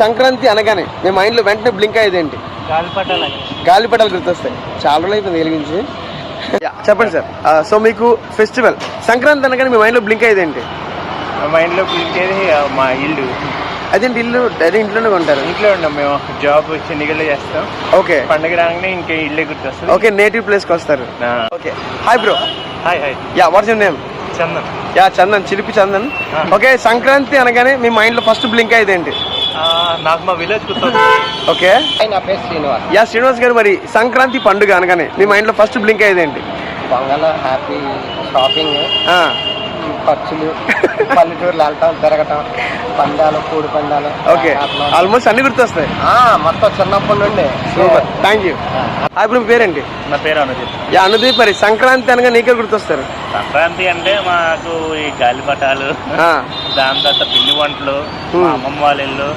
సంక్రాంతి అనగానే మీ మైండ్లో వెంటనే బ్లింక్ అయ్యేది ఏంటి? గాలిపటాలు గుర్తొస్తాయి. చాలా రోజులు అయిపోయింది వెలిగించి. చెప్పండి సార్. సో మీకు ఫెస్టివల్ సంక్రాంతి అనగానే మీ మైండ్లో బ్లింక్ అయ్యేది ఏంటి? మా మైండ్లో బ్లింక్ అయ్యేది మా ఇల్లు. అదేంటి ఇల్లు? అదే ఇంట్లోనే ఉంటారు? ఇంట్లో ఉన్నాం మేము. జాబ్ చెన్నగిరిలో చేస్తాం. ఓకే. పండుగ రాగానే ఇంకా ఇల్లే గుర్తొస్తుంది. ఓకే, నేటివ్ ప్లేస్కి వస్తారు. Okay. Hi bro. Hi hi. Yeah, what's your name? Chandan. Yeah, Chandan, చిలిపి చందన్. ఓకే, సంక్రాంతి అనగానే మీ మైండ్లో ఫస్ట్ బ్లింక్ అయ్యేది ఏంటి? నాకు మా విలేజ్ గుర్తొస్తుంది. ఓకే. నా పేరు శ్రీనివాస్. యా, శ్రీనివాస్ గారు, మరి సంక్రాంతి పండుగ అనగానే మీ మైండ్లో ఫస్ట్ బ్లింక్ అయ్యేది ఏంటి? పొంగల్, హ్యాపీ, షాపింగ్, ఖర్చులు, పల్లెటూరులు వెళ్ళటం, తిరగటం, పందాలు, కూడి పందాలు. ఓకే, ఆల్మోస్ట్ అన్ని గుర్తొస్తాయి. మొత్తం చిన్నప్పటి నుండి. Super, thank you. ఇప్పుడు మీ పేరేంటి? నా పేరు అనుదీప్. యా, అనుదీప్, మరి సంక్రాంతి అనగా నీకే గుర్తొస్తారు? సంక్రాంతి అంటే మాకు ఈ గాలిపటాలు, దాని తర్వాత పిండి వంటలు, మా అమ్మమ్మ వాళ్ళ ఇల్లు,